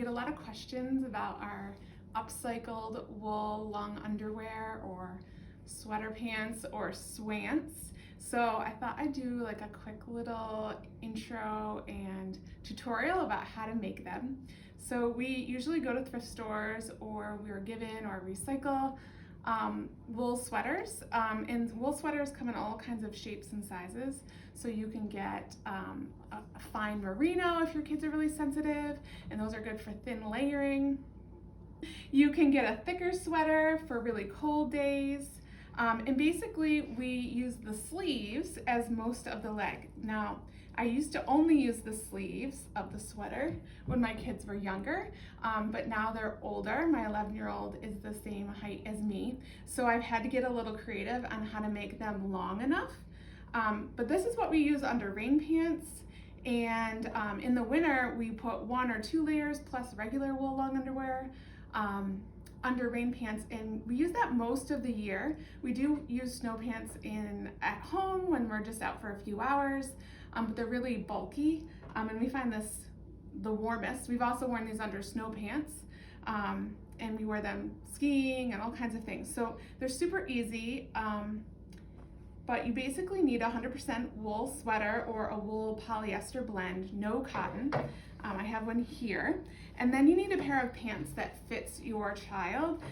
get a lot of questions about our upcycled wool long underwear or sweater pants or swants. So I thought I'd do like a quick little intro and tutorial about how to make them. So we usually go to thrift stores or we're given or recycle wool sweaters, and wool sweaters come in all kinds of shapes and sizes. So you can get a fine merino if your kids are really sensitive, and those are good for thin layering. You can get a thicker sweater for really cold days. And basically we use the sleeves as most of the leg. Now, I used to only use the sleeves of the sweater when my kids were younger, but now they're older. My 11-year-old is the same height as me, so I've had to get a little creative on how to make them long enough. But this is what we use under rain pants, and in the winter we put 1 or 2 layers plus regular wool long underwear under rain pants, and we use that most of the year. We do use snow pants at home when we're just out for a few hours, but they're really bulky, and we find this the warmest. We've also worn these under snow pants, and we wear them skiing and all kinds of things. So they're super easy, but you basically need a 100% wool sweater or a wool polyester blend, no cotton. I have one here. And then you need a pair of pants that fits your child.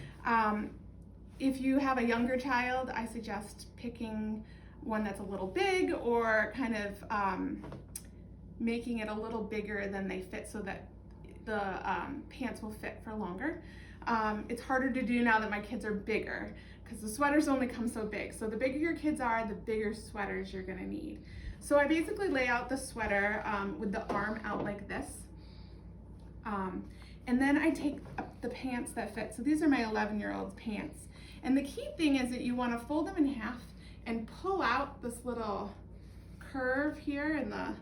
If you have a younger child, I suggest picking one that's a little big, or kind of making it a little bigger than they fit so that the pants will fit for longer. It's harder to do now that my kids are bigger, because the sweaters only come so big. So the bigger your kids are, the bigger sweaters you're gonna need. So I basically lay out the sweater with the arm out like this. And then I take the pants that fit. So these are my 11-year-old's pants. And the key thing is that you wanna fold them in half and pull out this little curve here in the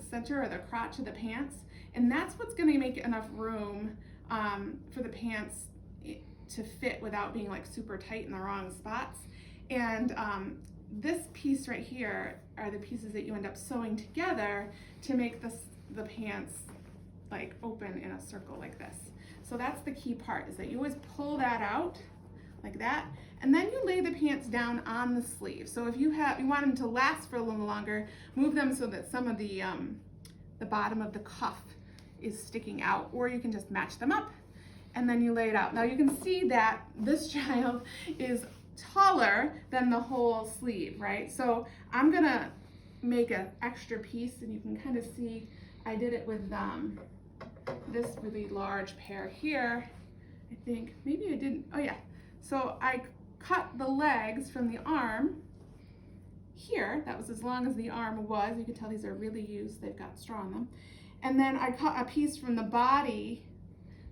center or the crotch of the pants. And that's what's gonna make enough room for the pants to fit without being like super tight in the wrong spots. And this piece right here are the pieces that you end up sewing together to make the pants like open in a circle like this. So that's the key part, is that you always pull that out like that, and then you lay the pants down on the sleeve. So if you want them to last for a little longer, move them so that some of the bottom of the cuff is sticking out, or you can just match them up, and then you lay it out. Now you can see that this child is taller than the whole sleeve, right? So I'm gonna make an extra piece, and you can kind of see I did it with this really large pair here. I think maybe I didn't, oh yeah. So I cut the legs from the arm here. That was as long as the arm was. You can tell these are really used, they've got straw on them. And then I cut a piece from the body,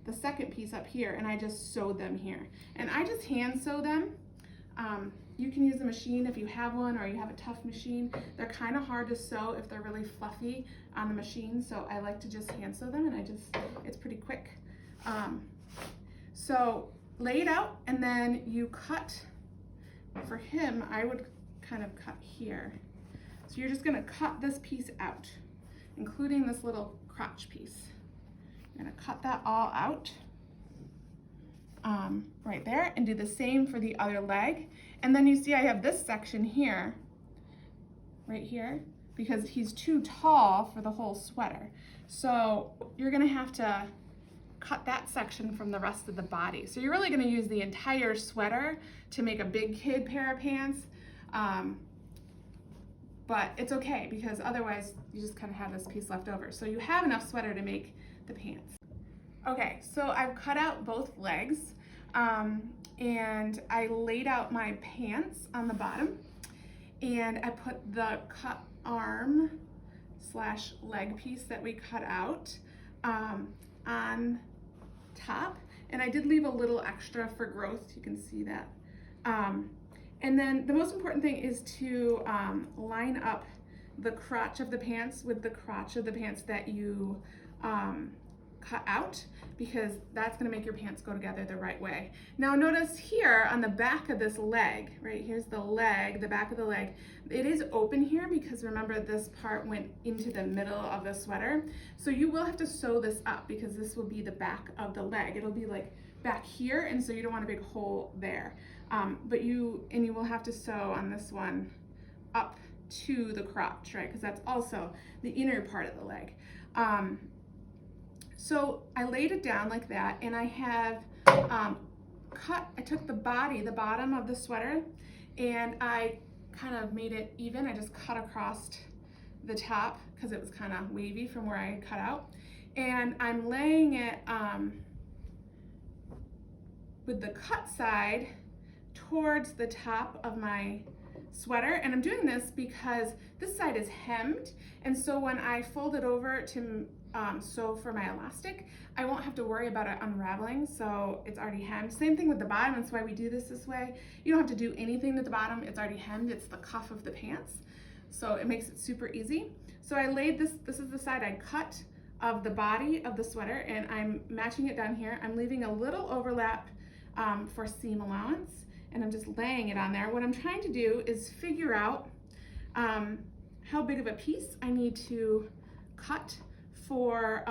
the second piece up here, and I just sewed them here. And I just hand sew them. You can use a machine if you have one, or you have a tough machine. They're kind of hard to sew if they're really fluffy on the machine, so I like to just hand sew them, and it's pretty quick. So lay it out, and then you cut. For him, I would kind of cut here. So you're just gonna cut this piece out, including this little crotch piece. You're gonna cut that all out right there, and do the same for the other leg. And then you see I have this section here, right here, because he's too tall for the whole sweater. So you're gonna have to cut that section from the rest of the body. So you're really gonna use the entire sweater to make a big kid pair of pants. But it's okay, because otherwise you just kind of have this piece left over. So you have enough sweater to make the pants. Okay, so I've cut out both legs, and I laid out my pants on the bottom, and I put the cut arm / leg piece that we cut out on top, and I did leave a little extra for growth. You can see that. And then the most important thing is to line up the crotch of the pants with the crotch of the pants that you cut out, because that's gonna make your pants go together the right way. Now notice here on the back of this leg, right, here's the leg, the back of the leg, it is open here because remember this part went into the middle of the sweater. So you will have to sew this up because this will be the back of the leg. It'll be like back here, and so you don't want a big hole there. But you will have to sew on this one up to the crotch, right? Because that's also the inner part of the leg. So I laid it down like that, and I have I took the bottom of the sweater, and I kind of made it even. I just cut across the top because it was kind of wavy from where I had cut out. And I'm laying it with the cut side towards the top of my sweater. And I'm doing this because this side is hemmed. And so when I fold it over to sew for my elastic, I won't have to worry about it unraveling, so it's already hemmed. Same thing with the bottom, that's why we do this way. You don't have to do anything at the bottom, it's already hemmed, it's the cuff of the pants. So it makes it super easy. So I laid this is the side I cut of the body of the sweater, and I'm matching it down here. I'm leaving a little overlap for seam allowance, and I'm just laying it on there. What I'm trying to do is figure out how big of a piece I need to cut for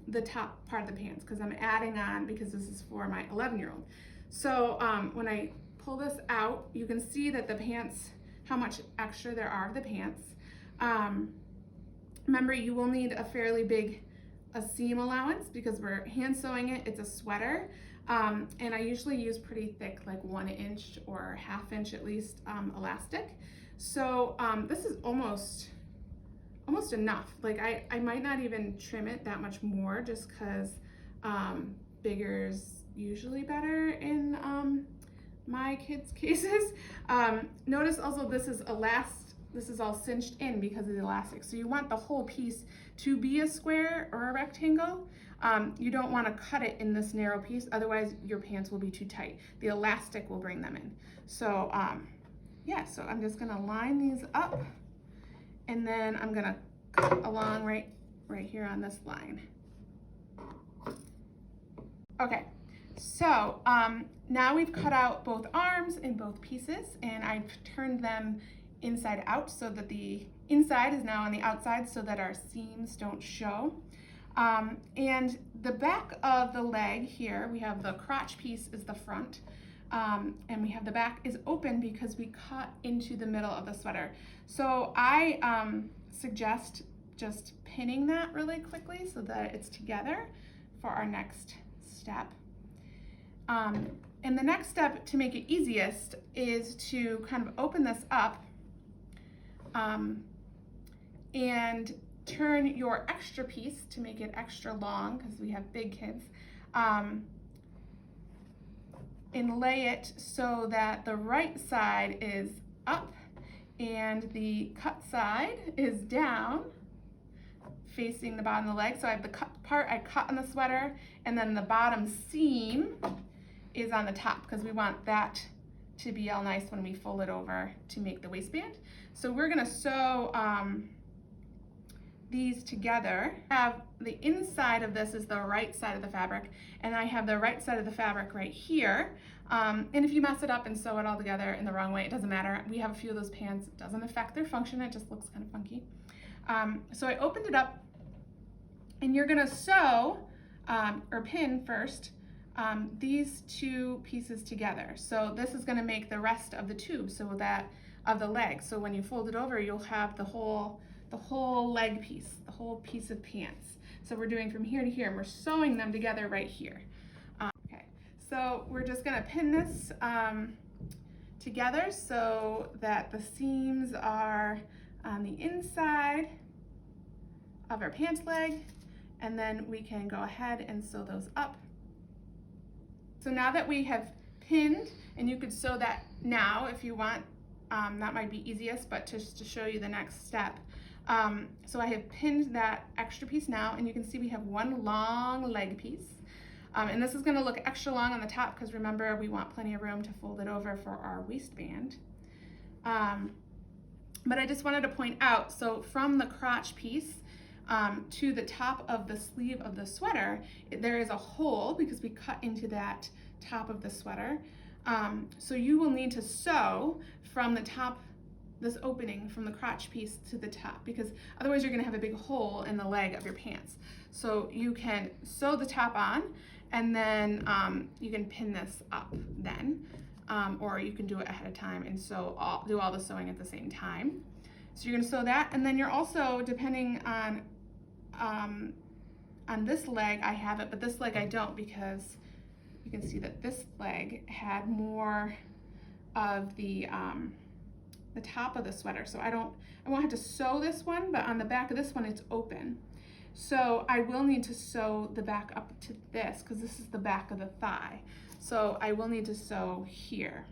the top part of the pants, because I'm adding on, because this is for my 11-year-old. So when I pull this out, you can see that the pants, how much extra there are of the pants. Remember, you will need a fairly big seam allowance because we're hand sewing it. It's a sweater, and I usually use pretty thick, like 1 inch or 1/2 inch at least elastic. So this is almost enough. Like I might not even trim it that much more, just because bigger's usually better in my kids' cases. Notice also this is all cinched in because of the elastic. So you want the whole piece to be a square or a rectangle. You don't want to cut it in this narrow piece, otherwise your pants will be too tight. The elastic will bring them in. So yeah, so I'm just gonna line these up, and then I'm gonna cut along right here on this line. Okay, so now we've cut out both arms in both pieces, and I've turned them inside out so that the inside is now on the outside so that our seams don't show. And the back of the leg here, we have the crotch piece is the front. And we have the back is open because we cut into the middle of the sweater. So I suggest just pinning that really quickly so that it's together for our next step. And the next step to make it easiest is to kind of open this up and turn your extra piece to make it extra long, because we have big kids, and lay it so that the right side is up and the cut side is down, facing the bottom of the leg. So I have the cut part I cut on the sweater, and then the bottom seam is on the top, because we want that to be all nice when we fold it over to make the waistband. So we're gonna sew these together. Have the inside of this is the right side of the fabric, and I have the right side of the fabric right here. And if you mess it up and sew it all together in the wrong way, it doesn't matter. We have a few of those pants. It doesn't affect their function. It just looks kind of funky. So I opened it up, and you're gonna sew or pin first these two pieces together. So this is gonna make the rest of the tube, so that of the leg. So when you fold it over, you'll have the whole leg piece, the whole piece of pants. So we're doing from here to here, and we're sewing them together right here. Okay, so we're just gonna pin this together so that the seams are on the inside of our pant leg, and then we can go ahead and sew those up. So now that we have pinned, and you could sew that now if you want, that might be easiest, but just to show you the next step. So I have pinned that extra piece now, and you can see we have one long leg piece. And this is gonna look extra long on the top, because remember, we want plenty of room to fold it over for our waistband. But I just wanted to point out, so from the crotch piece, to the top of the sleeve of the sweater, there is a hole because we cut into that top of the sweater. So you will need to sew from the top, this opening from the crotch piece to the top, because otherwise you're gonna have a big hole in the leg of your pants. So you can sew the top on, and then you can pin this up then, or you can do it ahead of time and do all the sewing at the same time. So you're gonna sew that, and then you're also, depending on this leg I have it, but this leg I don't, because you can see that this leg had more of the top of the sweater. So I won't have to sew this one, but on the back of this one it's open. So I will need to sew the back up to this, because this is the back of the thigh. So I will need to sew here.